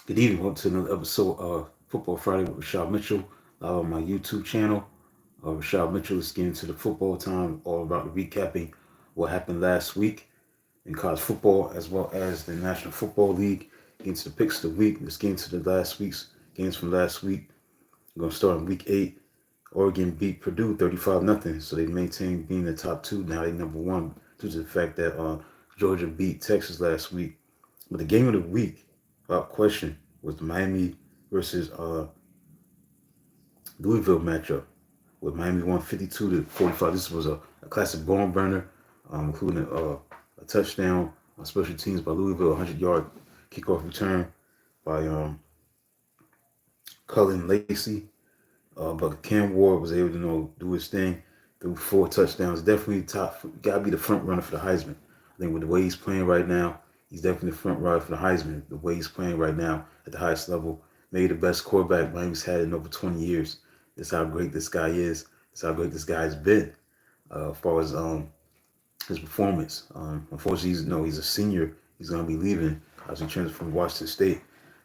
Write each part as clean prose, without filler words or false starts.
Good evening. Welcome to another episode of Football Friday with Rashad Mitchell on my YouTube channel. Rashad Mitchell is getting to the football time, all about recapping what happened last week in college football as well as the National Football League. Getting to the picks of the week. Let's get into the last week's games from last week. We're going to start in week 8. Oregon beat Purdue 35-0, so they maintain being the top two. Now they number one due to the fact that Georgia beat Texas last week. But the game of the week, without question, was the Miami versus Louisville matchup, with Miami won 52-45. This was a classic barn burner, including a touchdown on special teams by Louisville, a 100-yard kickoff return by Cullen Lacey. But Cam Ward was able to do his thing through 4 touchdowns. Definitely top, gotta be the front runner for the Heisman. I think with the way he's playing right now, he's definitely the front runner for the Heisman. The way he's playing right now at the highest level, maybe the best quarterback Miami's had in over 20 years. That's how great this guy is. That's how great this guy has been as far as his performance. Unfortunately, he's a senior. He's gonna be leaving as he transfers from Washington State.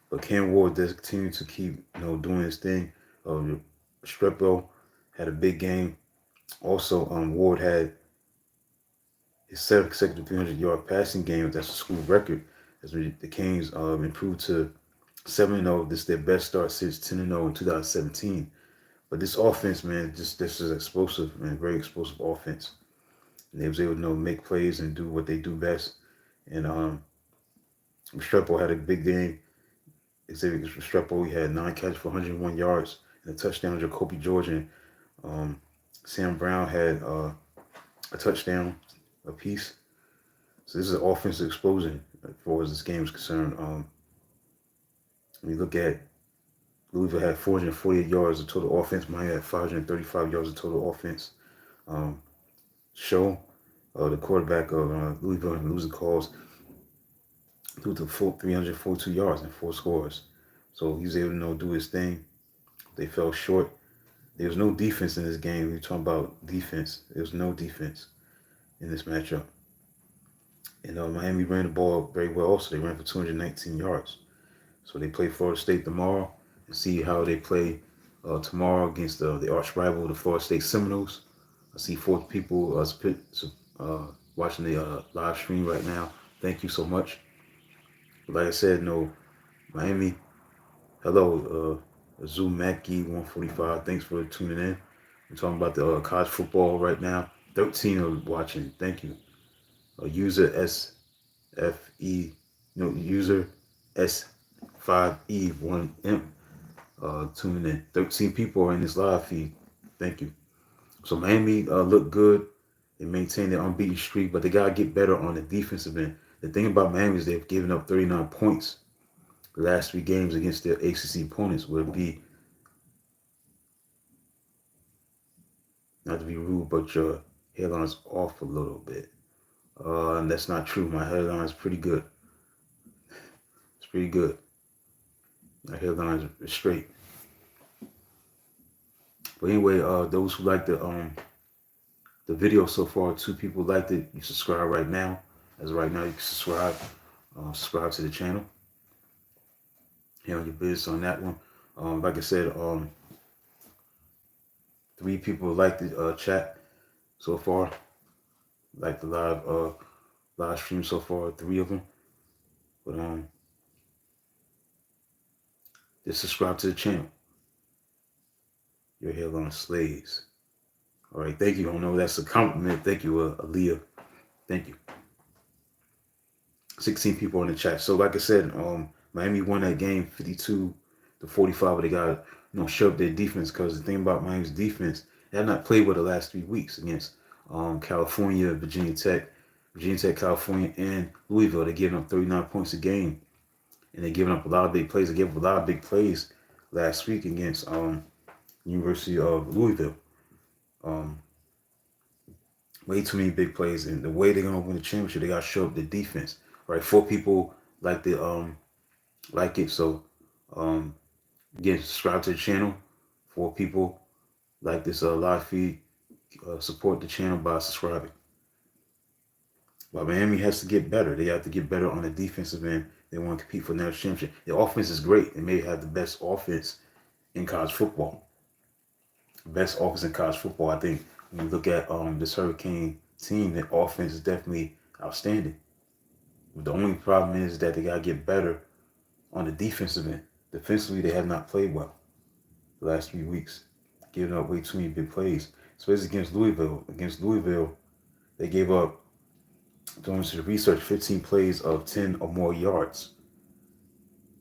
But Cam Ward does continue to keep doing his thing. Strepo had a big game. Also, Ward had his 7th consecutive 300-yard passing game. That's a school record. As the Canes improved to 7-0. This is their best start since 10-0 in 2017. But this offense, man, this is explosive, man, very explosive offense. And they was able to make plays and do what they do best. And Restrepo had a big game. Xavier Restrepo, he had 9 catches for 101 yards and a touchdown. Jacoby George and Sam Brown had a touchdown apiece. So this is an offensive explosion as far as this game is concerned. When you look at Louisville had 448 yards of total offense. Miami had 535 yards of total offense. The quarterback of Louisville, and losing calls, threw to 342 yards and 4 scores. So he was able to do his thing. They fell short. There was no defense in this game. We're talking about defense. There was no defense in this matchup. And Miami ran the ball very well also. They ran for 219 yards. So they play Florida State tomorrow and see how they play tomorrow against the arch rival, the Florida State Seminoles. I see 4 people watching the live stream right now. Thank you so much. Like I said, Miami. Hello, Zoom Mackey 145. Thanks for tuning in. We're talking about the college football right now. 13 are watching. Thank you. User SFE, user S5E1M tuning in. 13 people are in this live feed. Thank you. So Miami looked good. They maintained their unbeaten streak, but they got to get better on the defensive end. The thing about Miami is they've given up 39 points the last 3 games against their ACC opponents. Would be, not to be rude, but your hairline's off a little bit. And that's not true. My hairline is pretty good. It's pretty good. My hairline is straight. But anyway, those who like the video so far, 2 people liked it. You subscribe right now. As of right now, you can subscribe to the channel. On your business on that one. Like I said, 3 people liked the chat so far. Like the live stream so far, 3 of them. But just subscribe to the channel. Your hairline slays. All right, thank you. I don't know if that's a compliment. Thank you, Aaliyah. Thank you. 16 people in the chat. So like I said, Miami won that game 52-45, but they got to show up their defense, because the thing about Miami's defense, they had not played well the last 3 weeks against California, Virginia Tech, California, and Louisville. They're giving up 39 points a game, and they're giving up a lot of big plays. They gave up a lot of big plays last week against University of Louisville. Way too many big plays, and the way they're gonna win the championship, they gotta show up the defense. Right, 4 people like it. So again, subscribe to the channel. 4 people like this live feed. Support the channel by subscribing. But Miami has to get better. They have to get better on the defensive end. They want to compete for the national championship. The offense is great. They may have the best offense in college football. Best offense in college football. I think when you look at this Hurricane team, the offense is definitely outstanding. But the only problem is that they gotta get better on the defensive end. Defensively, they have not played well the last 3 weeks, giving up way too many big plays, especially against Louisville. Against Louisville, they gave up, according to the research, 15 plays of 10 or more yards,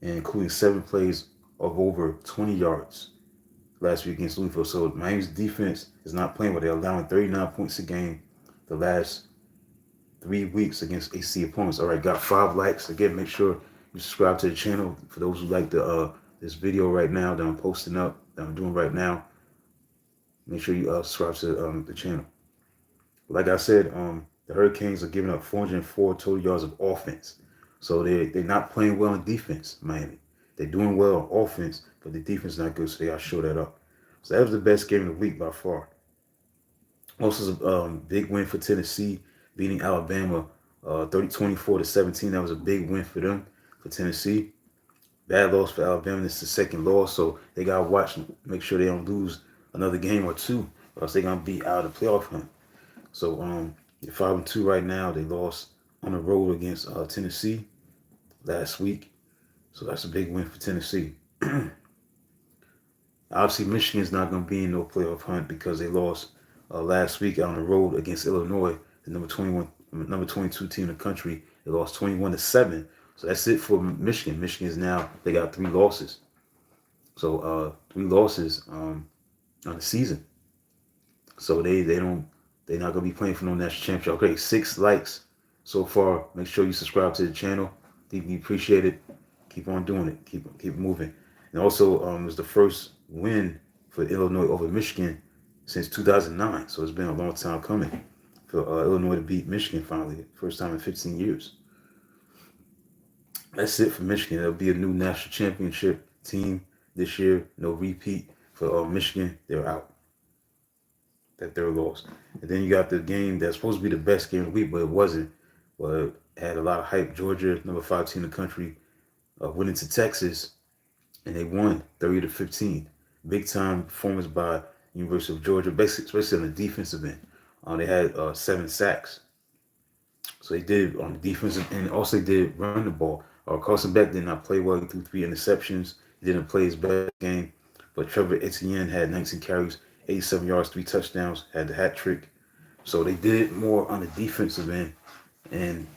and including 7 plays of over 20 yards last week against Louisville. So Miami's defense is not playing well. They're allowing 39 points a game the last 3 weeks against AC opponents. All right, got 5 likes. Again, make sure you subscribe to the channel. For those who like this video right now that I'm posting up, that I'm doing right now, make sure you subscribe to the channel. Like I said, the Hurricanes are giving up 404 total yards of offense. So they're not playing well in defense, Miami. They're doing well on offense, but the defense is not good, so they got to show that up. So that was the best game of the week by far. Also, a big win for Tennessee, beating Alabama 24-17. That was a big win for them, for Tennessee. Bad loss for Alabama. It's the second loss, so they got to watch, make sure they don't lose another game or two, or else they're going to be out of the playoff hunt. So they're 5-2 right now. They lost on the road against Tennessee last week. So that's a big win for Tennessee. Obviously, Michigan's not going to be in no playoff hunt because they lost last week on the road against Illinois, the number 22 team in the country. They lost 21-7. So that's it for Michigan. Michigan is now, they got 3 losses. So 3 losses on the season. So they're not gonna be playing for no national championship. Okay, 6 likes so far. Make sure you subscribe to the channel. Deeply appreciate it. Keep on doing it. Keep moving. And also, it was the first win for Illinois over Michigan since 2009. So it's been a long time coming for Illinois to beat Michigan finally. First time in 15 years. That's it for Michigan. There'll be a new national championship team this year. No repeat for Michigan. They're out. That third loss. And then you got the game that's supposed to be the best game of the week, but it wasn't. But it had a lot of hype. Georgia, number 5 team in the country, went into Texas, and they won 30-15. Big time performance by University of Georgia, basically, especially on the defensive end. They had 7 sacks. So they did on the defensive end. Also, they did run the ball. Carson Beck did not play well. He threw 3 interceptions. He didn't play his best game. But Trevor Etienne had 19 carries, 87 yards, 3 touchdowns, had the hat trick. So they did more on the defensive end and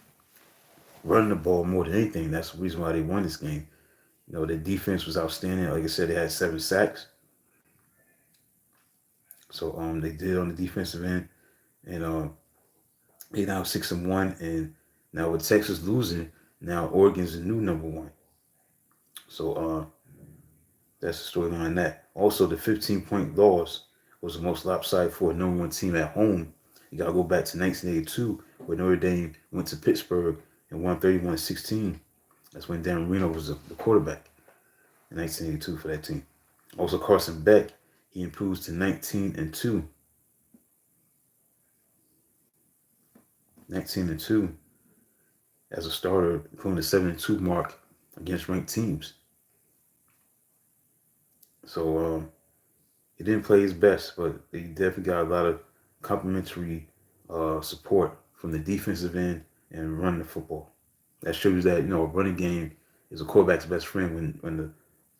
running the ball more than anything. That's the reason why they won this game. You know, the defense was outstanding. Like I said, they had 7 sacks. So they did on the defensive end. And they now 6-1. And now with Texas losing, now Oregon's the new number 1. So that's the storyline on that. Also, the 15-point loss was the most lopsided for a number 1 team at home. You got to go back to 1982, where Notre Dame went to Pittsburgh and won 31-16. That's when Dan Marino was the quarterback in 1982 for that team. Also, Carson Beck, he improves to 19-2. 19-2 as a starter, including the 7-2 mark against ranked teams. So he didn't play his best, but he definitely got a lot of complimentary support from the defensive end and running the football. That shows that, you know, a running game is a quarterback's best friend. When the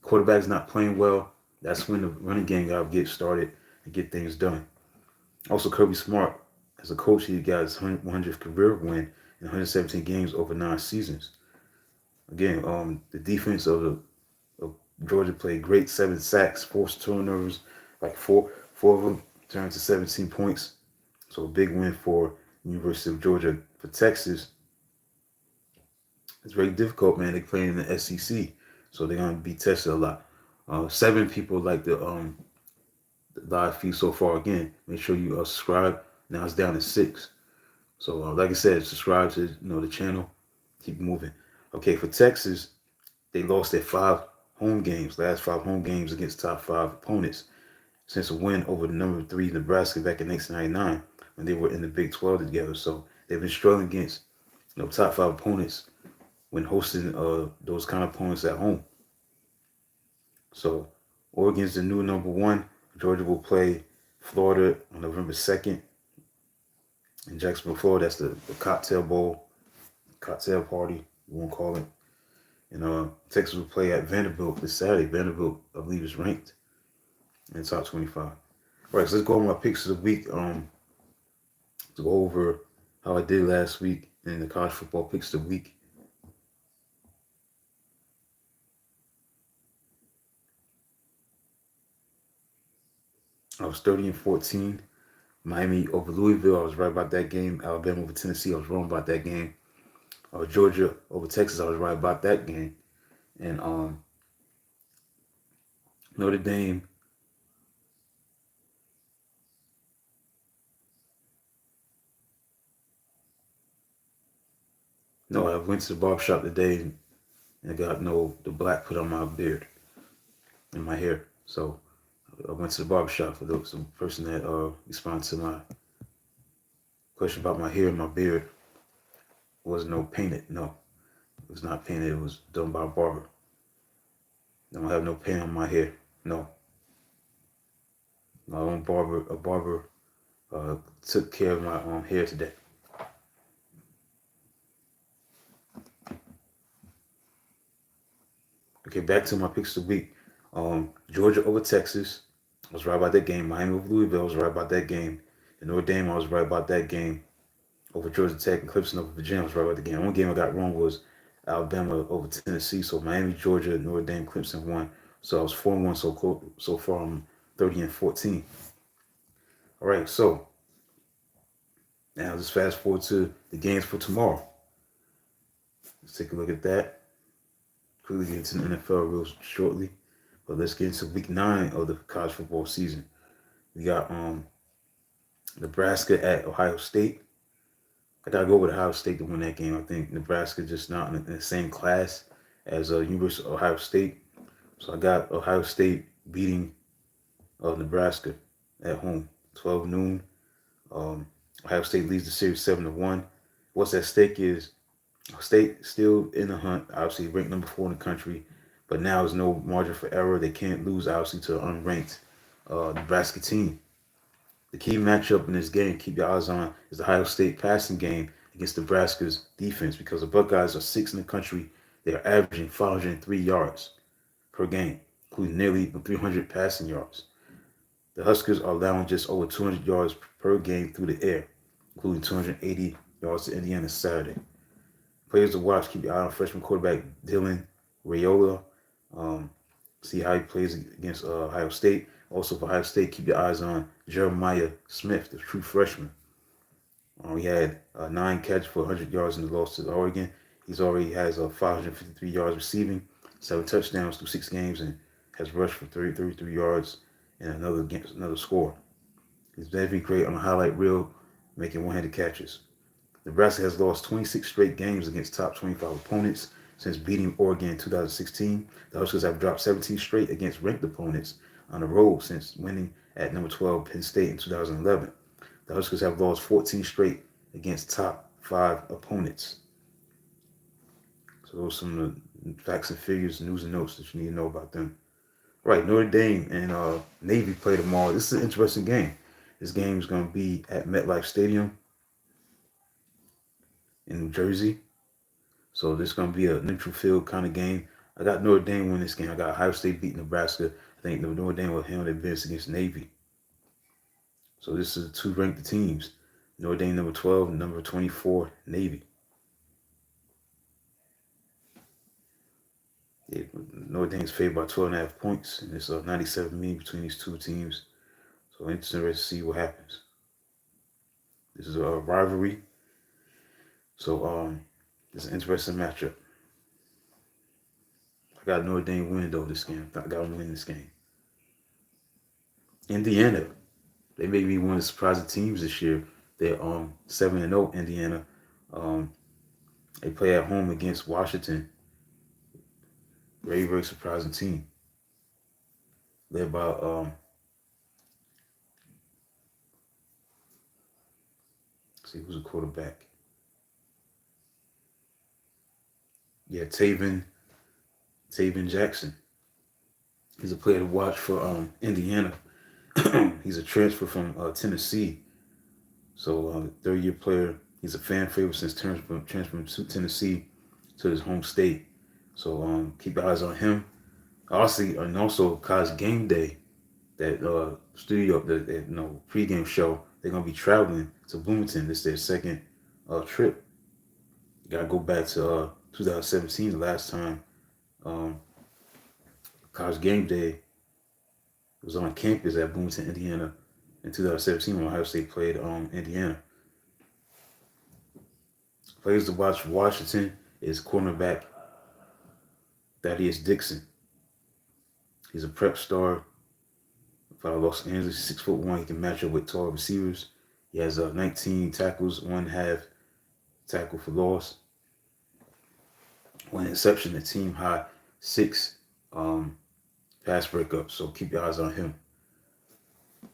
quarterback's not playing well, that's when the running game got to get started and get things done. Also, Kirby Smart, as a coach, he got his 100th career win in 117 games over 9 seasons. Again, the defense of Georgia played great. 7 sacks, forced turnovers, like four of them turned to 17 points. So a big win for University of Georgia. For Texas, it's very difficult, man. They play in the SEC, so they're gonna be tested a lot. 7 people like the live feed so far. Again, make sure you subscribe. Now it's down to 6. So like I said, subscribe to the channel. Keep moving. Okay, for Texas, they lost their 5 home games, last 5 home games against top 5 opponents since a win over the number 3 Nebraska back in 1999 when they were in the Big 12 together. So they've been struggling against top 5 opponents when hosting those kind of opponents at home. So Oregon's the new number one. Georgia will play Florida on November 2nd in Jacksonville, Florida. That's the cocktail bowl, cocktail party, we won't call it. And Texas will play at Vanderbilt this Saturday. Vanderbilt, I believe, is ranked in the top 25. All right, so let's go over my picks of the week. To go over how I did last week in the college football picks of the week. I was 30-14. Miami over Louisville, I was right about that game. Alabama over Tennessee, I was wrong about that game. Georgia over Texas, I was right about that game. And Notre Dame. No, I went to the barber shop today and I got the black put on my beard and my hair. So I went to the barber shop for some person that responded to my question about my hair and my beard. It wasn't no painted. No, it was not painted. It was done by a barber. I don't have no paint on my hair. No, my own barber. A barber took care of my hair today. Okay, back to my picks of the week. Georgia over Texas. I was right about that game. Miami over Louisville. I was right about that game. And Notre Dame, I was right about that game. Over Georgia Tech and Clemson over Virginia, I was right about the game. The only game I got wrong was Alabama over Tennessee. So Miami, Georgia, Notre Dame, Clemson won. So I was 4-1 so far. I'm 30-14. All right, so now let's fast forward to the games for tomorrow. Let's take a look at that. Quickly get into the NFL real shortly. But let's get into week 9 of the college football season. We got Nebraska at Ohio State. I gotta go with Ohio State to win that game. I think Nebraska just not in the same class as University of Ohio State. So I got Ohio State beating Nebraska at home, 12 noon. Ohio State leads the series 7-1. What's at stake is State still in the hunt, obviously ranked number 4 in the country, but now there's no margin for error. They can't lose, obviously, to an unranked Nebraska team. The key matchup in this game, keep your eyes on, is the Ohio State passing game against Nebraska's defense because the Buckeyes are 6th in the country. They are averaging 503 yards per game, including nearly 300 passing yards. The Huskers are allowing just over 200 yards per game through the air, including 280 yards to Indiana Saturday. Players to watch, keep your eye on freshman quarterback Dylan Raiola. See how he plays against Ohio State. Also for Ohio State, keep your eyes on Jeremiah Smith, the true freshman. He had 9 catches for 100 yards in the loss to Oregon. He's already has 553 yards receiving, 7 touchdowns through 6 games, and has rushed for 33 yards and another score. He's definitely great on a highlight reel, making one-handed catches. Nebraska has lost 26 straight games against top 25 opponents since beating Oregon in 2016. The Huskers have dropped 17 straight against ranked opponents on the road since winning at number 12 Penn State in 2011. The Huskers have lost 14 straight against top 5 opponents. So those are some of the facts and figures, news and notes that you need to know about them. Right, Notre Dame and Navy play tomorrow. This is an interesting game. This game is going to be at MetLife Stadium in New Jersey. So this is going to be a neutral field kind of game. I got Notre Dame winning this game. I got Ohio State beating Nebraska. I think Notre Dame will handle their business against Navy. So this is 2 ranked teams. Notre Dame number 12 and number 24, Navy. Yeah, Notre Dame is favored by 12.5 points, and it's 97 million between these 2 teams. So interesting to see what happens. This is a rivalry. So it's an interesting matchup. I got Notre Dame winning though this game. I got them winning this game. Indiana, they may be one of the surprising teams this year. They're 7-0 Indiana. They play at home against Washington. Very, very surprising team. Led by let's see who's a quarterback. Yeah, Taven Jackson. He's a player to watch for Indiana. He's a transfer from Tennessee. So third year player. He's a fan favorite since transferring to Tennessee to his home state. So keep your eyes on him. Also, and also college game day, that studio, that pregame show. They're gonna be traveling to Bloomington. This is their second trip. You gotta go back to 2017, the last time um, college game day was on campus at Bloomington, Indiana, in 2017 when Ohio State played Indiana. Players to watch for Washington is cornerback Thaddeus Dixon. He's a prep star for Los Angeles, 6'1". He can match up with tall receivers. He has 19 tackles, one half tackle for loss, one interception, a team high, six pass breakups. So keep your eyes on him.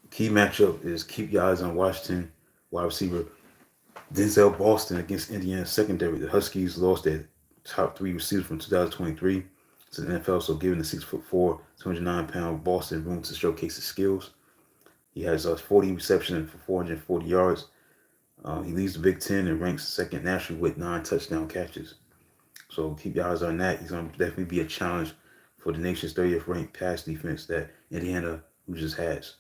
Key matchup is keep your eyes on Washington wide receiver Denzel Boston against Indiana secondary. The Huskies lost their top three receivers from 2023 to the NFL, so giving the 6'4", 209-pound Boston room to showcase his skills. He has 40 receptions for 440 yards. He leads the Big Ten and ranks second nationally with 9 touchdown catches. So keep your eyes on that. He's going to definitely be a challenge for the nation's 30th ranked pass defense that Indiana who just has.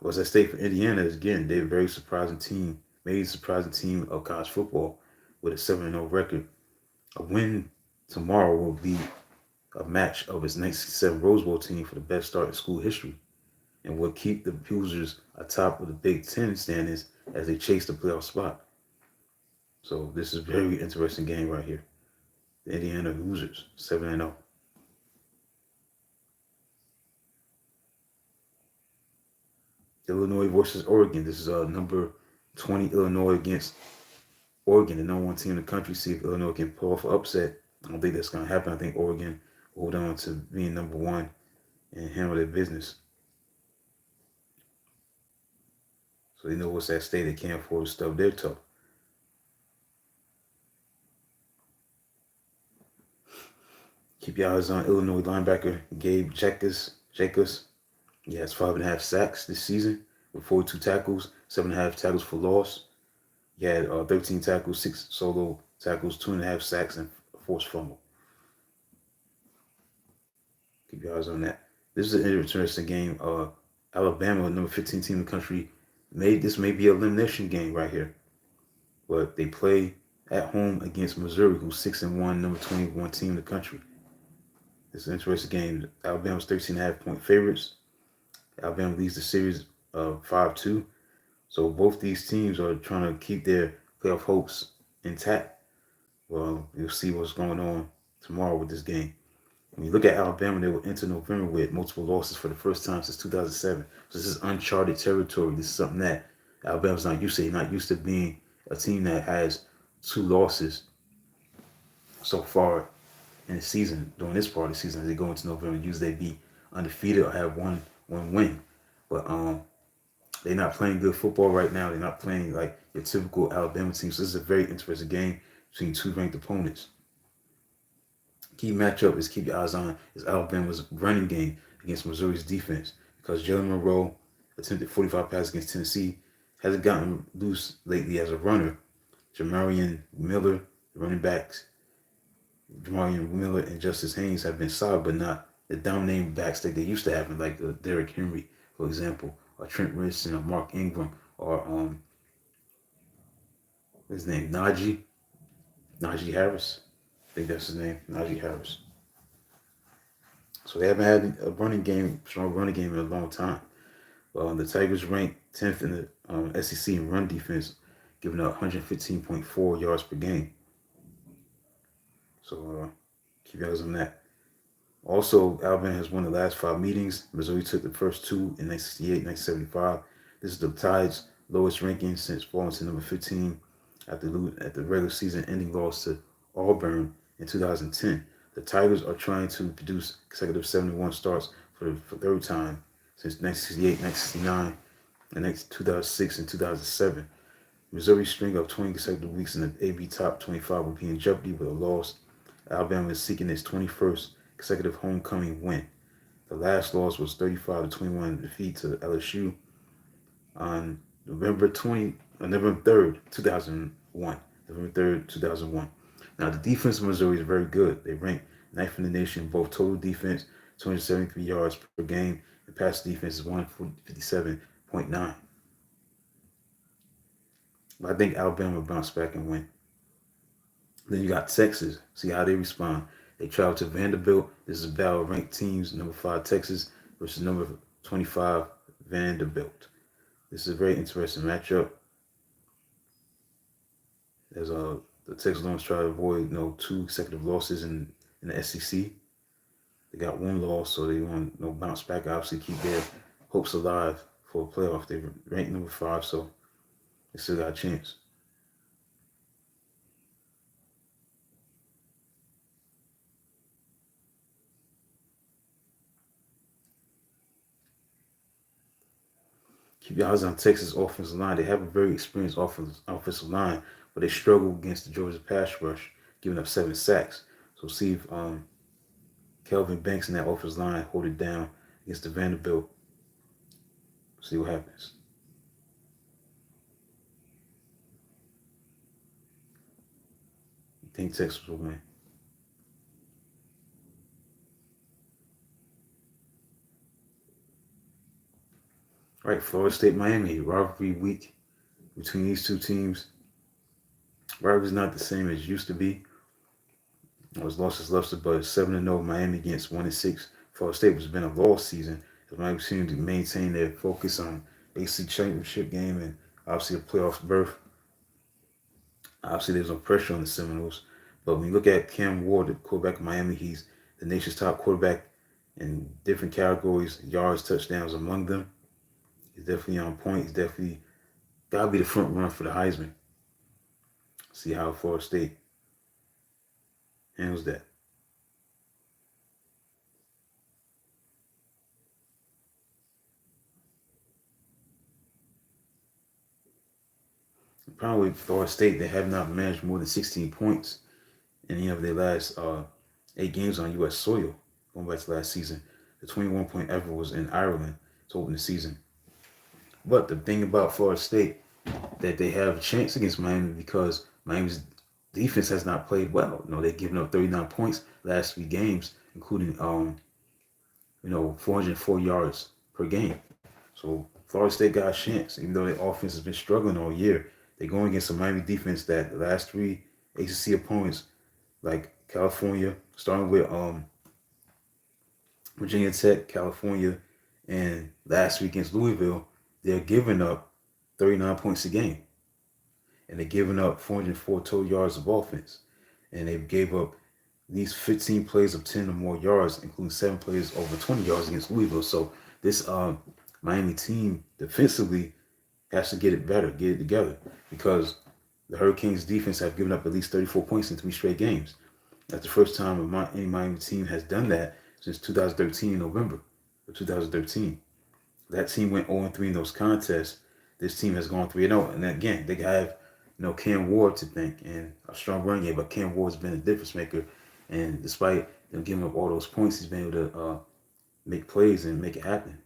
What's at stake for Indiana is, again, they're a very surprising team, maybe a surprising team of college football with a 7-0 record. A win tomorrow will be a match of its 1967 Rose Bowl team for the best start in school history and will keep the Hoosiers atop of the Big Ten standings as they chase the playoff spot. So this is a very interesting game right here. The Indiana Hoosiers, 7-0. Illinois versus Oregon. This is number 20 Illinois against Oregon, the number one team in the country. See if Illinois can pull off an upset. I don't think that's going to happen. I think Oregon will hold on to being number one and handle their business. So they know what's at stake. They can't afford to stub their toe. Keep your eyes on Illinois linebacker Gabe Jacobs. He has 5.5 sacks this season with 42 tackles, 7.5 tackles for loss. He had 13 tackles, 6 solo tackles, 2.5 sacks, and a forced fumble. Keep your eyes on that. This is an interesting game. Alabama, number 15 team in the country, this may be an elimination game right here. But they play at home against Missouri, who's 6-1, number 21 team in the country. This is an interesting game. Alabama's 13.5-point favorites. Alabama leads the series 5-2. So both these teams are trying to keep their playoff hopes intact. Well, you'll see what's going on tomorrow with this game. When you look at Alabama, they will enter November with multiple losses for the first time since 2007. So this is uncharted territory. This is something that Alabama's not used to. They're not used to being a team that has 2 losses so far in the season, during this part of the season. As they go into November, usually they be undefeated or have one win. But they're not playing good football right now. They're not playing like your typical Alabama team. So this is a very interesting game between 2 ranked opponents. Key matchup is keep your eyes on is Alabama's running game against Missouri's defense, because Jalen Monroe attempted 45 passes against Tennessee, hasn't gotten loose lately as a runner. Jamarian Miller, the running backs, Jamarian Miller and Justice Haynes have been solid, but not the dominating backs that they used to have, like Derrick Henry, for example, or Trent Richardson, or Mark Ingram, or his name, Najee Harris. I think that's his name, Najee Harris. So they haven't had a strong running game in a long time. The Tigers ranked 10th in the SEC in run defense, giving up 115.4 yards per game. So keep your eyes on that. Also, Alabama has won the last 5 meetings. Missouri took the first 2 in 1968, 1975. This is the Tide's lowest ranking since falling to number 15 at the regular season ending loss to Auburn in 2010. The Tigers are trying to produce consecutive 71 starts for the third time since 1968, 1969, and 2006 and 2007. Missouri's string of 20 consecutive weeks in the AB top 25 will be in jeopardy with a loss. Alabama is seeking its 21st consecutive homecoming win. The last loss was 35-21 defeat to LSU on November 3rd, 2001. November 3rd, 2001. Now, the defense of Missouri is very good. They rank ninth in the nation in both total defense, 273 yards per game, and pass defense is 157.9. But I think Alabama will bounce back and win. Then you got Texas. See how they respond. They travel to Vanderbilt. This is a battle of ranked teams. Number 5 Texas versus number 25 Vanderbilt. This is a very interesting matchup. As the Texas Longhorns try to avoid 2 consecutive losses in the SEC. They got one loss, so they want to bounce back. Obviously, keep their hopes alive for a playoff. They ranked number 5, so they still got a chance. Keep your eyes on Texas offensive line. They have a very experienced offensive line, but they struggle against the Georgia pass rush, giving up 7 sacks. So see if Kelvin Banks and that offensive line hold it down against the Vanderbilt. See what happens. I think Texas will win. All right, Florida State, Miami, rivalry week between these two teams. Rivalry is not the same as it used to be. It was losses luster, but 7-0 Miami against 1-6 Florida State, which has been a lost season. As Miami seemed to maintain their focus on AC championship game and obviously a playoff berth. Obviously, there's no pressure on the Seminoles. But when you look at Cam Ward, the quarterback of Miami, he's the nation's top quarterback in different categories, yards, touchdowns among them. He's definitely on point. He's definitely got to be the front runner for the Heisman. See how Florida State handles that. The problem with Florida State, they have not managed more than 16 points in any of their last 8 games on U.S. soil, going back to last season. The 21-point effort was in Ireland to open the season. But the thing about Florida State, that they have a chance against Miami because Miami's defense has not played well. They've given up 39 points last 3 games, including 404 yards per game. So Florida State got a chance, even though their offense has been struggling all year. They're going against a Miami defense that the last 3 ACC opponents, like California, starting with Virginia Tech, California, and last week against Louisville, they're giving up 39 points a game. And they're giving up 404 total yards of offense. And they gave up these 15 plays of 10 or more yards, including 7 plays over 20 yards against Louisville. So this Miami team defensively has to get it better, get it together, because the Hurricanes defense have given up at least 34 points in 3 straight games. That's the first time any Miami team has done that since 2013 in November of 2013. That team went 0-3 in those contests. This team has gone 3-0. And again, they have Cam Ward to thank and a strong run game, but Cam Ward's been a difference maker. And despite them giving up all those points, he's been able to make plays and make it happen,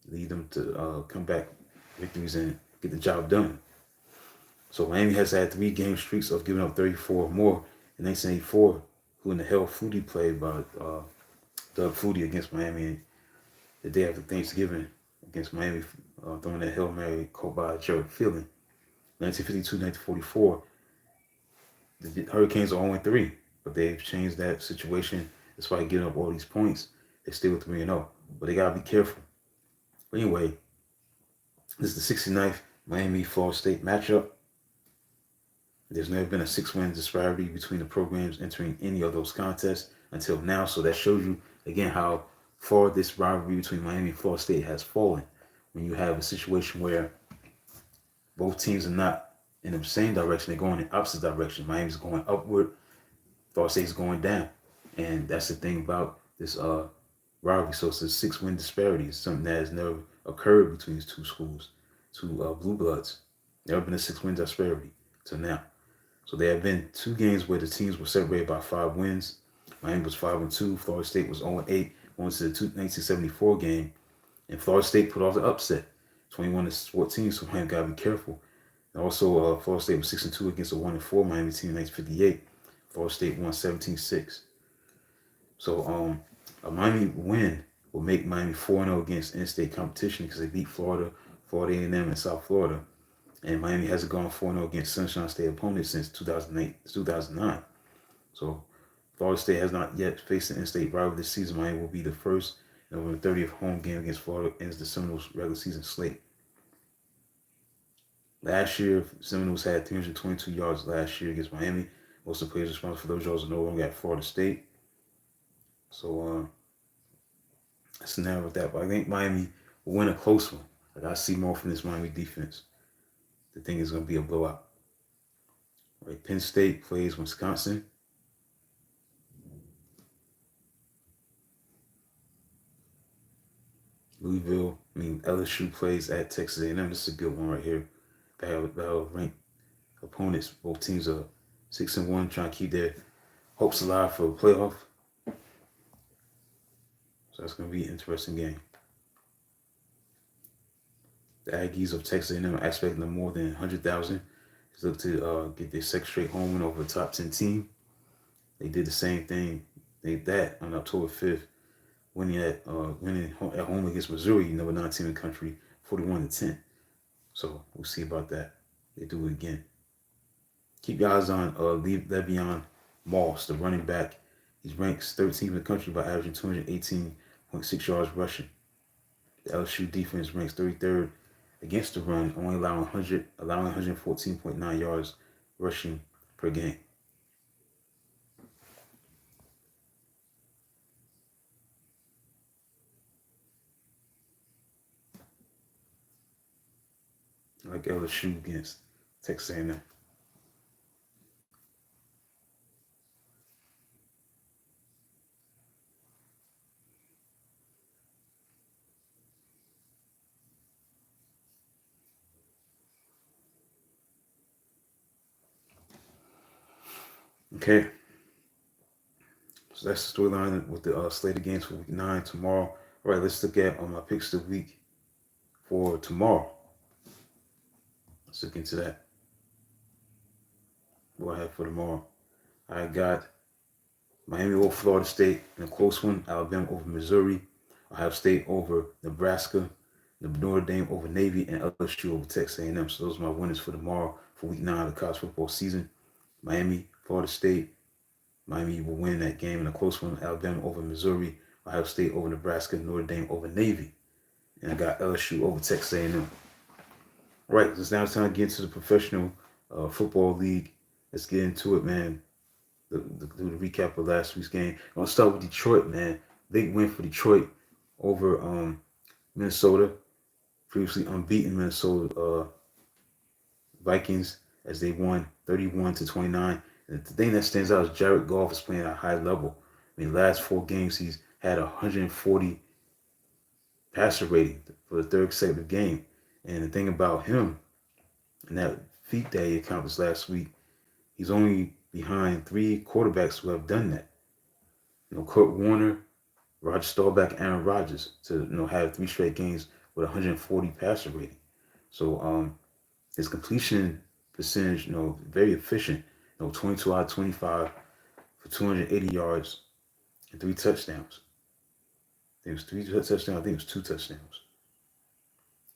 lead them to come back victories and get the job done. So Miami has had 3 game streaks of giving up 34 or more. In 1984, who in the hell Flutie played by Doug Flutie against Miami the day after Thanksgiving against Miami, throwing that Hail Mary caught by Jared Fielding. 1952-1944, the Hurricanes are 0-3, but they've changed that situation. Despite giving up all these points, they're still 3-0. But they gotta be careful. But anyway, this is the 69th Miami-Florida State matchup. There's never been a 6-win disparity between the programs entering any of those contests until now. So that shows you, again, how far this rivalry between Miami and Florida State has fallen. When you have a situation where both teams are not in the same direction, they're going in opposite direction. Miami's going upward, Florida State's going down. And that's the thing about this rivalry. So it's a 6-win disparity. It's something that has never occurred between these two schools, two blue bloods. Never been a 6-win disparity till now. So there have been 2 games where the teams were separated by 5 wins. Miami was 5-2. Florida State was 0-8 going to the 1974 game, and Florida State put off the upset, 21-14. So Miami gotta be careful. And also, Florida State was 6-2 against a 1-4 Miami team in 1958. Florida State won 17-6. So a Miami win will make Miami 4-0 against in-state competition because they beat Florida, Florida A&M, and South Florida. And Miami hasn't gone 4-0 against Sunshine State opponents since 2009. So Florida State has not yet faced an in-state rival this season. Miami will be the first November 30th home game against Florida ends the Seminoles regular season slate. Last year, Seminoles had 322 yards last year against Miami. Most of the players responsible for those yards are no longer at Florida State. So that's narrow with that. But I think Miami will win a close one. Like, I see more from this Miami defense. The thing is going to be a blowout. Right, Penn State plays Wisconsin. LSU plays at Texas A&M. This is a good one right here. Battle ranked opponents. Both teams are 6-1, trying to keep their hopes alive for a playoff. So that's going to be an interesting game. The Aggies of Texas A&M are expecting more than 100,000. They look to get their second straight home win over a top 10 team. They did the same thing. They did that on October 5th, winning at home against Missouri, number 9 team in the country, 41-10. So we'll see about that. They do it again. Keep your eyes on Le'Veon Moss, the running back. He's ranked 13th in the country by averaging 218.6 yards rushing. The LSU defense ranks 33rd against the run, only allowing 114.9 yards rushing per game. Like LSU against Texas A&M. Okay. So that's the storyline with the slate of games for week 9 tomorrow. All right, let's look at my picks of the week for tomorrow. Let's look into that. What I have for tomorrow. I got Miami over Florida State in a close one. Alabama over Missouri. Ohio State over Nebraska. Notre Dame over Navy, and LSU over Texas A&M. So those are my winners for tomorrow for week 9 of the college football season. Miami, Florida State. Miami will win that game in a close one. Alabama over Missouri. Ohio State over Nebraska. Notre Dame over Navy. And I got LSU over Texas A&M. All right, so now it's time to get into the professional football league. Let's get into it, man. Do the recap of last week's game. I'm going to start with Detroit, man. Big win for Detroit over Minnesota. Previously unbeaten Minnesota Vikings as they won 31-29. And the thing that stands out is Jared Goff is playing at a high level. I mean, last 4 games he's had 140 passer rating for the 3rd consecutive game. And the thing about him, and that feat that he accomplished last week, he's only behind 3 quarterbacks who have done that. Kurt Warner, Roger Staubach, Aaron Rodgers to have 3 straight games with 140 passer rating. So his completion percentage, very efficient. 22 out of 25 for 280 yards and 3 touchdowns. I think it was 3 touchdowns. I think it was 2 touchdowns.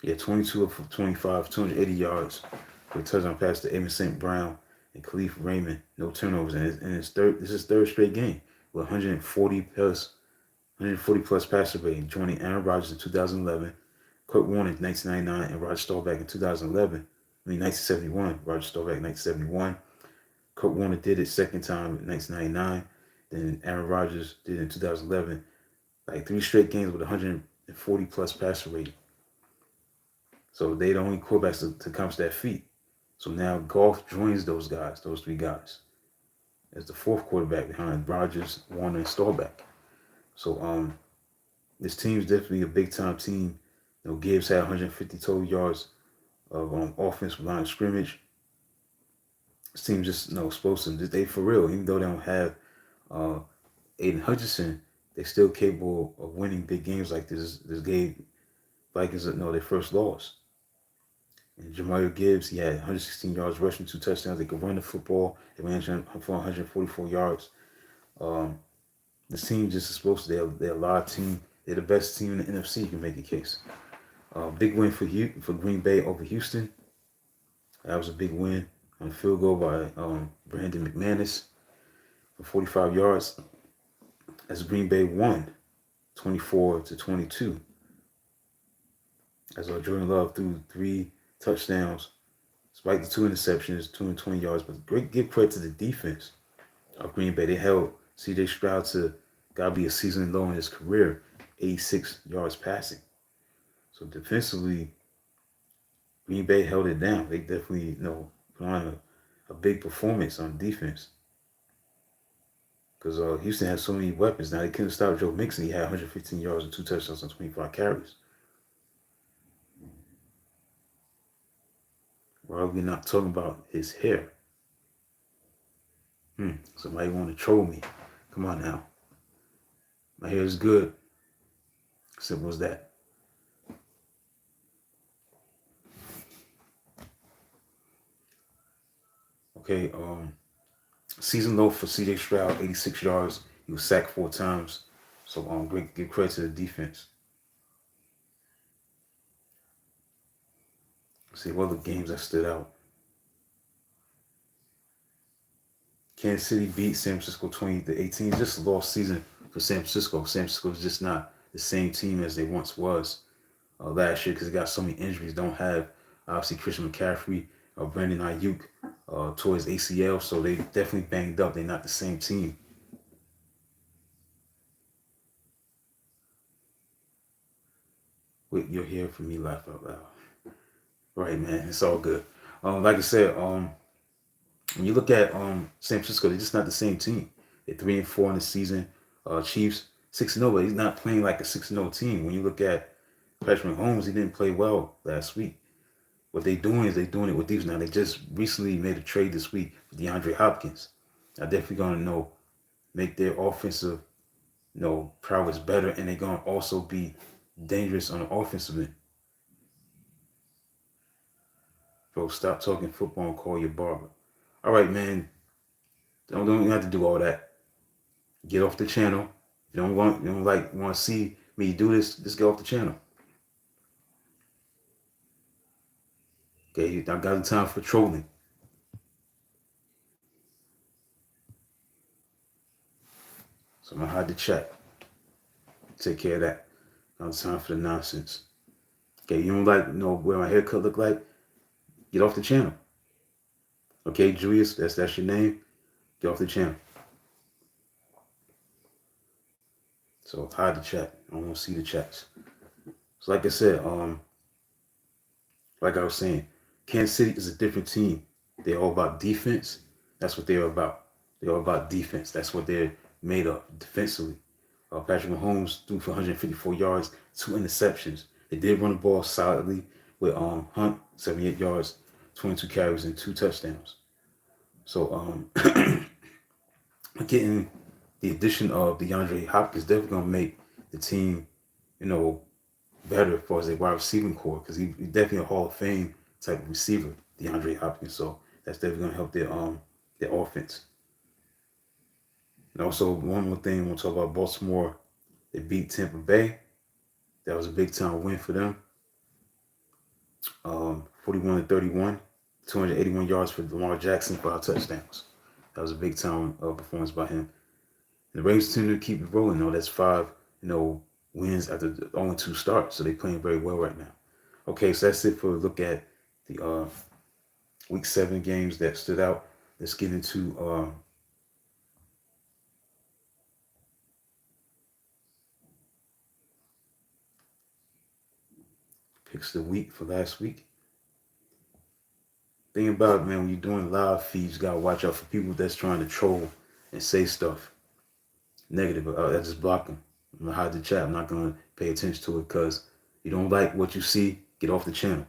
Yeah, 22 of 25, 280 yards for a touchdown pass to Evan St. Brown and Khalif Raymond. No turnovers. And this is 3rd straight game with 140 plus passer rating, joining Aaron Rodgers in 2011, Kurt Warner in 1999, and Roger Staubach in 1971. Roger Staubach in 1971. Kurt Warner did it second time in 1999. Then Aaron Rodgers did it in 2011. Like 3 straight games with 140 plus passer rating. So they the only quarterbacks to accomplish that feat. So now Goff joins those 3 guys, as the 4th quarterback behind Rodgers, Warner, and Staubach. So this team's definitely a big time team. Gibbs had 150 total yards of offense line of scrimmage. This team just supposed to they for real. Even though they don't have uh, Aiden Hutchinson, they're still capable of winning big games like this. This gave Vikings their first loss. And Jamario Gibbs, he had 116 yards rushing, 2 touchdowns. They could run the football. They ran for 144 yards. Um, this team just is supposed to. They're a live team. They're the best team in the NFC. You can make a case. Big win for Green Bay over Houston. That was a big win on a field goal by Brandon McManus for 45 yards. As Green Bay won 24-22. As Jordan Love threw 3 touchdowns, despite the 2 interceptions, 220 yards. But great give credit to the defense of Green Bay. They held C.J. Stroud to gotta be a season low in his career, 86 yards passing. So defensively, Green Bay held it down. They definitely put on a big performance on defense. Because Houston had so many weapons. Now they couldn't stop Joe Mixon. He had 115 yards and 2 touchdowns on 25 carries. Why are we not talking about his hair? Somebody want to troll me. Come on now. My hair is good. Simple as that. Okay, season low for C.J. Stroud, 86 yards. He was sacked 4 times. So great, give credit to the defense. Let's see what other games that stood out. Kansas City beat San Francisco 20-18. Just a lost season for San Francisco. San Francisco is just not the same team as they once was last year because they got so many injuries. Don't have obviously Christian McCaffrey or Brandon Ayuk towards ACL, so they definitely banged up. They're not the same team. Wait, you'll hear from me laugh out loud. Right, man. It's all good. Like I said, when you look at San Francisco, they're just not the same team. They're 3-4 in the season. Chiefs 6-0, but he's not playing like a 6-0 team. When you look at Patrick Mahomes, he didn't play well last week. What they're doing is they're doing it with defense. Now they just recently made a trade this week for DeAndre Hopkins. They're definitely gonna make their offensive prowess better, and they're gonna also be dangerous on the offensive end. Bro, stop talking football and call your barber. All right, man. Don't have to do all that. Get off the channel. If you don't want to see me do this, just get off the channel. Okay, I got the time for trolling. So I'm gonna hide the chat. Take care of that. Got time for the nonsense. Okay, you don't like where my haircut look like? Get off the channel. Okay, Julius, that's your name. Get off the channel. So hide the chat. I don't want to see the chats. So like I said, like I was saying, Kansas City is a different team. They're all about defense. That's what they're about. They're all about defense. That's what they're made of defensively. Patrick Mahomes threw for 154 yards, 2 interceptions. They did run the ball solidly with Hunt, 78 yards, 22 carries, and 2 touchdowns. So getting the addition of DeAndre Hopkins definitely gonna make the team, better as far as a wide receiving core because he's definitely a Hall of Fame type of receiver, DeAndre Hopkins. So that's definitely gonna help their offense. And also one more thing, we'll talk about Baltimore. They beat Tampa Bay. That was a big time win for them. 41-31, 281 yards for Lamar Jackson, 5 touchdowns. That was a big time performance by him. And the Ravens continue to keep it rolling. That's 5, wins after the only 2 starts. So they're playing very well right now. Okay, so that's it for a look at the Week 7 games that stood out. Let's get into picks of the week for last week. Thing about it, man, when you're doing live feeds, you gotta watch out for people that's trying to troll and say stuff negative. I just block them. I'm gonna hide the chat. I'm not gonna pay attention to it because you don't like what you see. Get off the channel.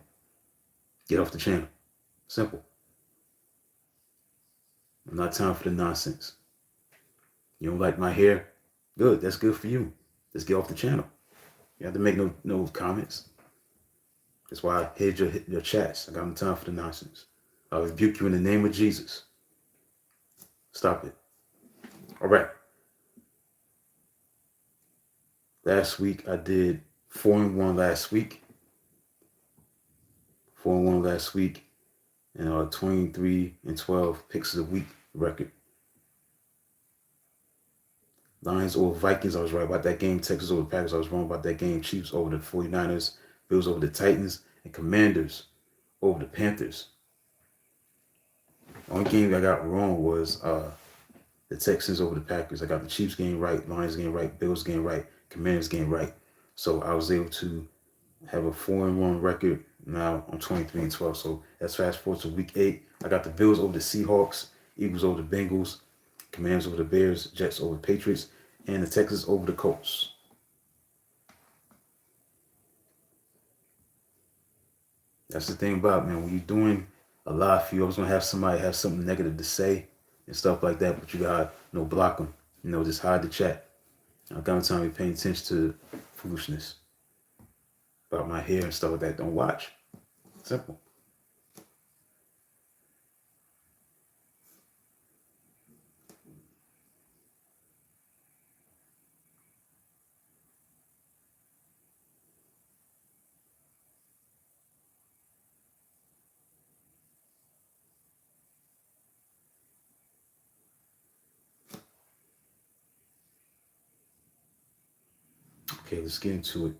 Get off the channel. Simple. I'm not time for the nonsense. You don't like my hair? Good. That's good for you. Just get off the channel. You have to make no comments. That's why I hid your chats. I got no time for the nonsense. I rebuke you in the name of Jesus. Stop it. All right. Last week I did 4-1 last week. 4-1 last week. And 23-12 picks of the week record. Lions over Vikings, I was right about that game. Texas over Packers, I was wrong about that game. Chiefs over the 49ers. Bills over the Titans. And Commanders over the Panthers. The only game I got wrong was the Texans over the Packers. I got the Chiefs game right, Lions game right, Bills game right, Commanders game right. So I was able to have a 4-1 record. Now I'm 23-12. So let's fast forward to week 8. I got the Bills over the Seahawks, Eagles over the Bengals, Commanders over the Bears, Jets over the Patriots, and the Texans over the Colts. That's the thing about, man, when you're doing a live feed, you always going to have somebody have something negative to say and stuff like that, but you got to block them. Just hide the chat. I got no time to be paying attention to foolishness about my hair and stuff like that. Don't watch. Simple. Okay, let's get into it.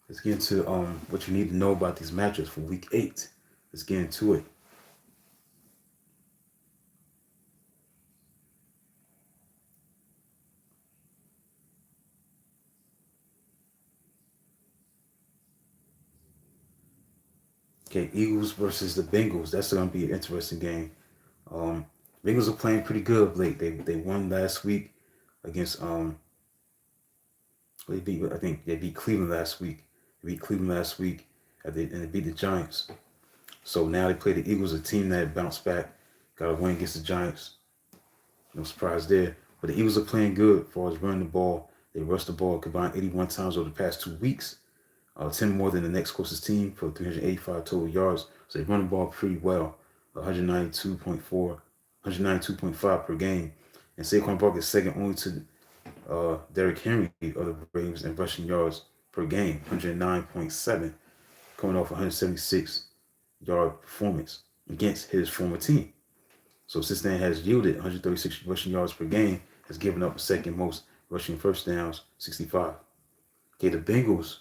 Let's get into what you need to know about these matchups for week 8. Let's get into it. Okay, Eagles versus the Bengals. That's going to be an interesting game. Bengals are playing pretty good of late. They won last week against I think they beat Cleveland last week. They beat Cleveland last week and they beat the Giants. So now they play the Eagles, a team that bounced back, got a win against the Giants. No surprise there. But the Eagles are playing good as far as running the ball. They rushed the ball combined 81 times over the past 2 weeks. 10 more than the next closest team for 385 total yards. So they run the ball pretty well. 192.4, 192.5 per game. And Saquon Barkley is second only to Derrick Henry of the Braves in rushing yards per game, 109.7, coming off 176 yard performance against his former team. So Cincinnati has yielded 136 rushing yards per game, has given up the second most rushing first downs, 65. Okay, the Bengals,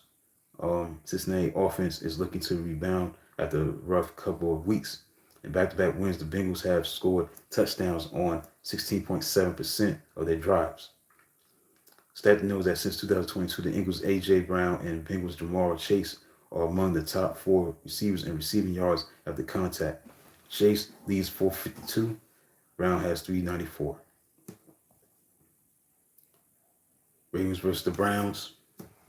Cincinnati offense is looking to rebound after a rough couple of weeks. In back-to-back wins, the Bengals have scored touchdowns on 16.7% of their drives. Stat knows that since 2022, the Eagles' A.J. Brown and Bengals' Jamar Chase are among the top 4 receivers in receiving yards after contact. Chase leads 452. Brown has 394. Ravens versus the Browns.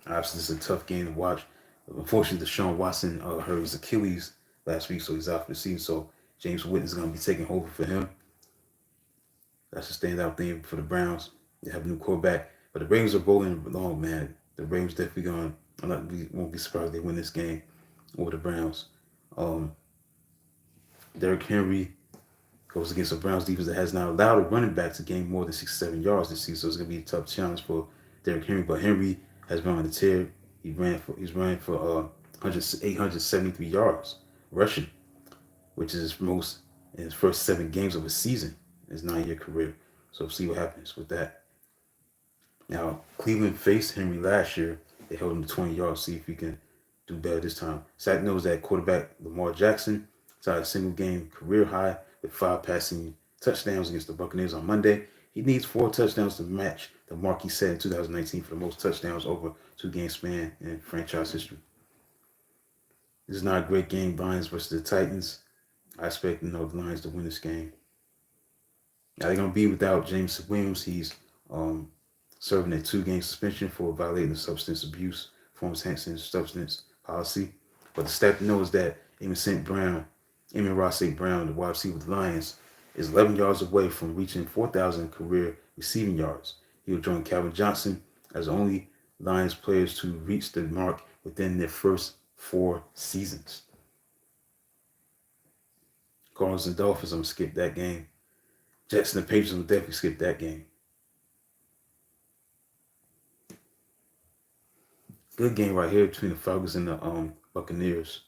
Obviously, this is a tough game to watch. Unfortunately, Deshaun Watson hurt his Achilles last week, so he's out for the season. So James Witten is going to be taking over for him. That's a standout thing for the Browns. They have a new quarterback. But the Ravens are bowling along, man. The Ravens definitely going to, we won't be surprised if they win this game over the Browns. Derrick Henry goes against a Browns defense that has not allowed a running back to gain more than 67 yards this season. So it's going to be a tough challenge for Derrick Henry. But Henry has been on the tear. He's running for 873 yards rushing, which is his most in his first 7 games of a season in his 9-year career. So we'll see what happens with that. Now, Cleveland faced Henry last year. They held him to 20 yards. See if he can do better this time. Sack knows that quarterback Lamar Jackson tied a single game career high with 5 passing touchdowns against the Buccaneers on Monday. He needs 4 touchdowns to match the mark he set in 2019 for the most touchdowns over 2-game span in franchise history. This is not a great game. Lions versus the Titans. I expect the Lions to win this game. Now they're gonna be without James Williams. He's um, serving a 2-game suspension for violating the substance abuse performance enhancing substance policy. But the stat knows that Amon Ross St. Brown, the wide receiver with the Lions, is 11 yards away from reaching 4,000 career receiving yards. He will join Calvin Johnson as the only Lions players to reach the mark within their first 4 seasons. Cardinals and Dolphins, I'm gonna skip that game. Jets and the Patriots, I'm gonna definitely skip that game. Good game right here between the Falcons and the Buccaneers.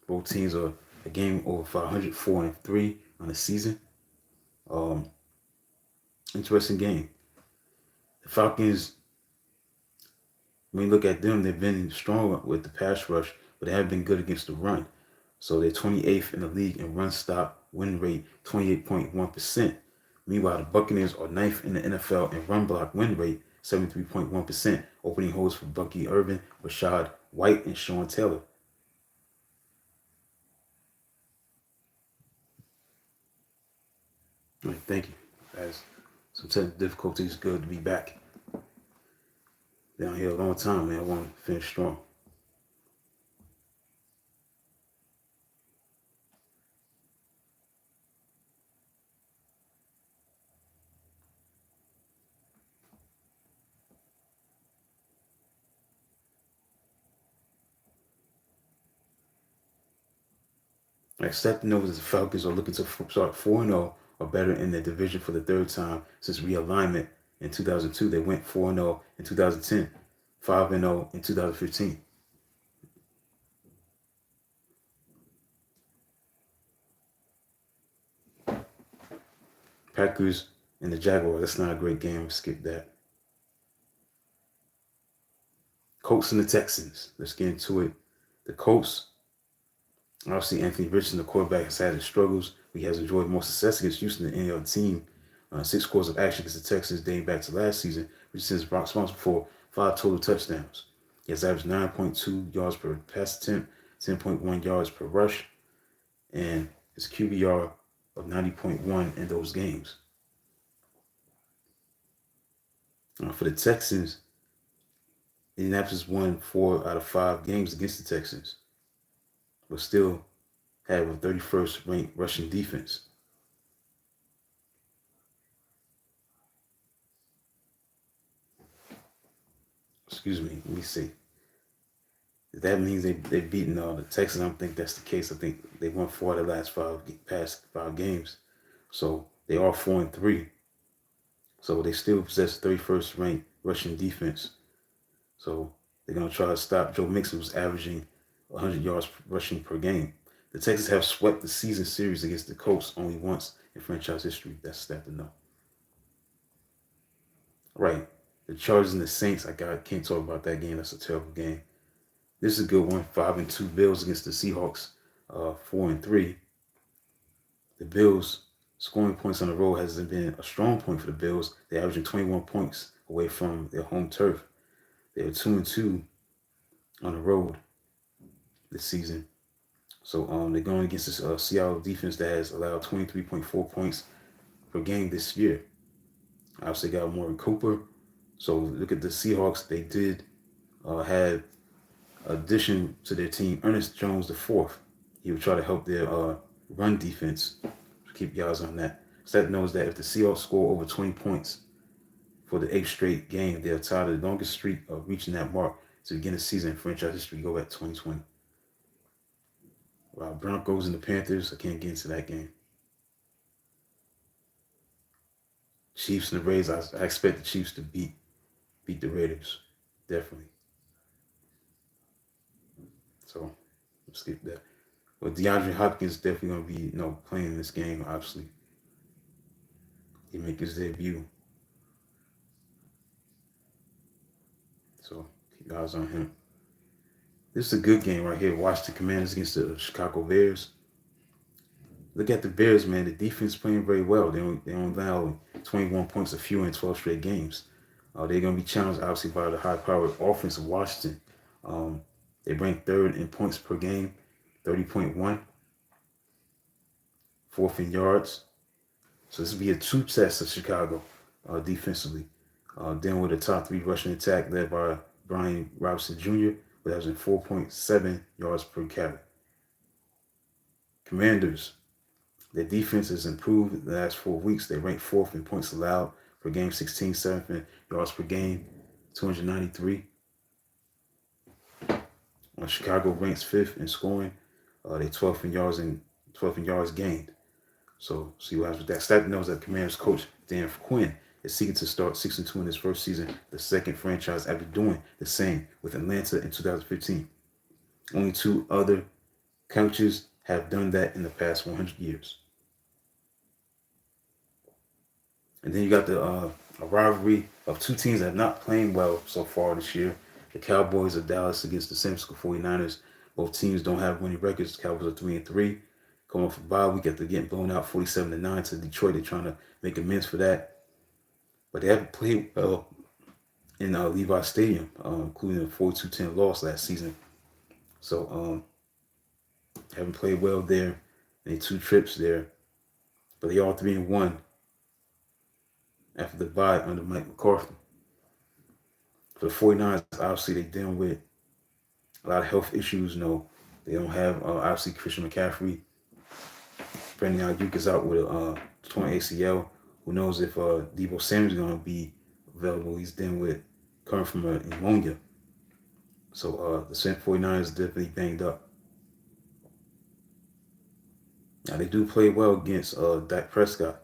Both teams are a game over 500, 4-3 on the season. Um, Interesting game. The Falcons, when you look at them, they've been strong with the pass rush, but they haven't been good against the run. So they're 28th in the league in run stop win rate, 28.1%. Meanwhile, the Buccaneers are 9th in the NFL in run block win rate, 73.1%, opening holes for Bucky Irvin, Rashad White, and Sean Taylor. All right, thank you. As some technical difficulties, good to be back down here a long time, man. I want to finish strong. Except to know that the Falcons are looking to start 4-0 or better in their division for the third time since realignment in 2002. They went 4-0 in 2010, 5-0 in 2015. Packers and the Jaguars, that's not a great game. Skip that. Colts and the Texans. Let's get into it. The Colts, obviously Anthony Richardson, the quarterback, has had his struggles. He has enjoyed more success against Houston than any other team. 6 quarters of action against the Texans dating back to last season. Richardson is responsible for 5 total touchdowns. He has averaged 9.2 yards per pass attempt, 10.1 yards per rush, and his QBR of 90.1 in those games. For the Texans, Indianapolis won 4 out of 5 games against the Texans, but still have a 31st ranked rushing defense. Excuse me, let me see. That means they've beaten the Texans. I don't think that's the case. I think they won 4 of the last past 5 games. So they are 4-3. So they still possess 31st ranked rushing defense. So they're going to try to stop Joe Mixon, who's averaging 100 yards rushing per game. The Texans have swept the season series against the Colts only once in franchise history. That's stat to know. Right. The Chargers and the Saints, can't talk about that game. That's a terrible game. This is a good one. 5-2 Bills against the Seahawks. 4-3. The Bills scoring points on the road hasn't been a strong point for the Bills. They're averaging 21 points away from their home turf. They're 2-2 on the road this season. So they're going against this Seattle defense that has allowed 23.4 points per game this year. Obviously got Amari Cooper. So look at the Seahawks. They did have addition to their team, Ernest Jones IV. He would try to help their run defense. Keep your eyes on that. Stat knows that if the Seahawks score over 20 points for the 8th straight game, they're tied the longest streak of reaching that mark to begin the season in franchise history. Go back to 2020. Wow, Broncos and the Panthers. I can't get into that game. Chiefs and the Rays. I expect the Chiefs to beat the Raiders, definitely. So let's skip that. But DeAndre Hopkins definitely gonna be playing in this game. Obviously, he make his debut. So keep eyes on him. This is a good game right here. Washington Commanders against the Chicago Bears. Look at the Bears, man. The defense playing very well. They only allow 21 points or fewer in 12 straight games. They're going to be challenged, obviously, by the high-powered offense of Washington. Um, they rank third in points per game, 30.1, fourth in yards. So this will be a true test of Chicago defensively. Dealing with a top three rushing attack led by Brian Robinson Jr., with averaging 4.7 yards per carry. Commanders, their defense has improved the last 4 weeks. They rank fourth in points allowed per game, 16, seventh in yards per game, 293. Chicago ranks fifth in scoring. They 12th in yards gained. So see what happens with that. Stat knows that Commanders coach Dan Quinn is seeking to start 6-2 in his first season, the second franchise after doing the same with Atlanta in 2015. Only two other coaches have done that in the past 100 years. And then you got a rivalry of two teams that have not playing well so far this year. The Cowboys of Dallas against the San Francisco 49ers. Both teams don't have winning records. The Cowboys are 3-3. Coming off a bye week after getting blown out 47-9 to Detroit. They're trying to make amends for that. But they haven't played well in Levi Stadium, including a 42-10 loss last season. So haven't played well there. They 2 trips there. But they all 3-1 after the bye under Mike McCarthy. For the 49ers, obviously they dealing with a lot of health issues. They don't have obviously Christian McCaffrey. Brandon Ayuk is out with a torn ACL. Who knows if Deebo Samuel is going to be available? He's dealing with coming from a pneumonia. So the 49ers definitely banged up. Now they do play well against Dak Prescott.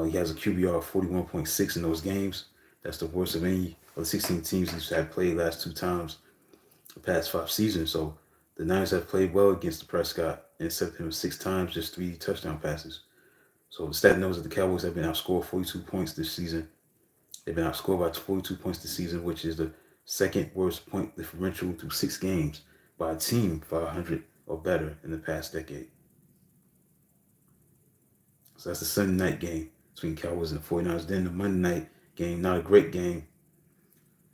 He has a QBR of 41.6 in those games. That's the worst of any of the 16 teams he's had played last 2 times the past 5 seasons. So the Niners have played well against the Prescott and intercepted him 6 times, just 3 touchdown passes. So the stat knows that the Cowboys have been outscored 42 points this season. They've been outscored by 42 points this season, which is the second worst point differential through 6 games by a team 500 or better in the past decade. So that's the Sunday night game between Cowboys and the 49ers. Then the Monday night game, not a great game,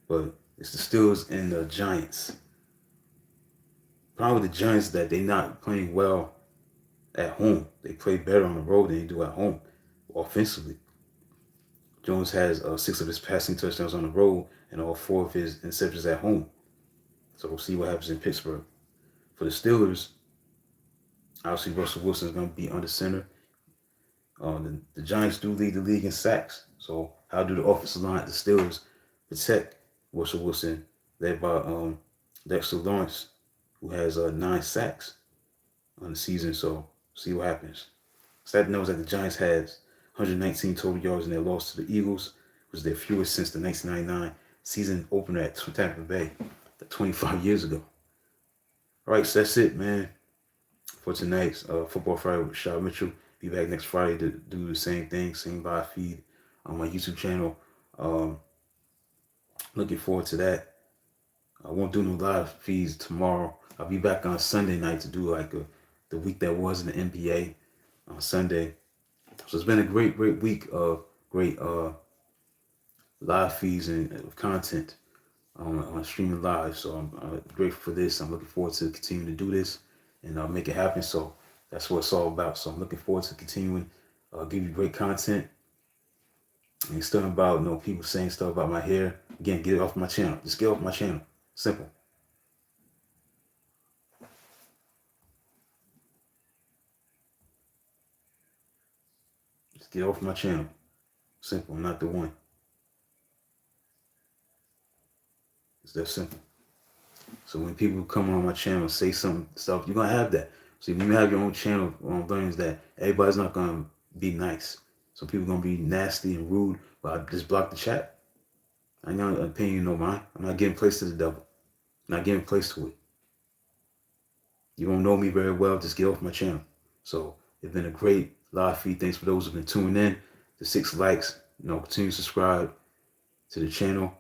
but it's the Steelers and the Giants. Problem with the Giants is that they're not playing well at home. They play better on the road than they do at home offensively. Jones has 6 of his passing touchdowns on the road and all 4 of his interceptions at home. So we'll see what happens in Pittsburgh. For the Steelers, obviously Russell Wilson is going to be under center. The Giants do lead the league in sacks. So how do the offensive line at the Steelers protect Russell Wilson, led by Dexter Lawrence, who has 9 sacks on the season? So see what happens. Stat knows that the Giants had 119 total yards in their loss to the Eagles, which is their fewest since the 1999 season opener at Tampa Bay, 25 years ago. All right, so that's it, man, for tonight's Football Friday with Rashad Mitchell. Be back next Friday to do the same thing, same live feed on my YouTube channel. Looking forward to that. I won't do no live feeds tomorrow. I'll be back on Sunday night to do like the week that was in the NBA on Sunday. So it's been a great week of great live feeds and content on streaming live. So I'm grateful for this. I'm looking forward to continuing to do this and make it happen. So that's what it's all about. So I'm looking forward to continuing give you great content. And it's still about people saying stuff about my hair. Again, get it off my channel. Just get off my channel. Simple. Just get off my channel. Simple. I'm not the one. It's that simple. So when people come on my channel and say some stuff, you're gonna have that. So when you have your own channel on things that everybody's not gonna be nice. So people gonna be nasty and rude, but I just block the chat. I ain't got an opinion, no mine. I'm not giving place to the devil. I'm not giving place to it. You don't know me very well, just get off my channel. So it's been a great live feed. Thanks for those who've been tuning in. The 6 likes. Continue to subscribe to the channel.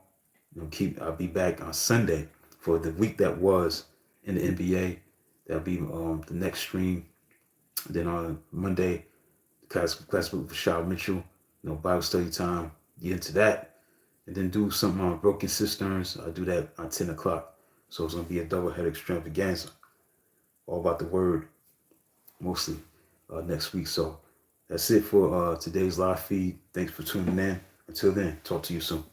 I'll be back on Sunday for the week that was in the NBA. That'll be the next stream. Then on Monday, class book for Rashad Mitchell. Bible study time. Get into that. and then do some broken cisterns. I do that at 10 o'clock. So it's going to be a double-headed extravaganza, all about the word, mostly next week. So that's it for today's live feed. Thanks for tuning in. Until then, talk to you soon.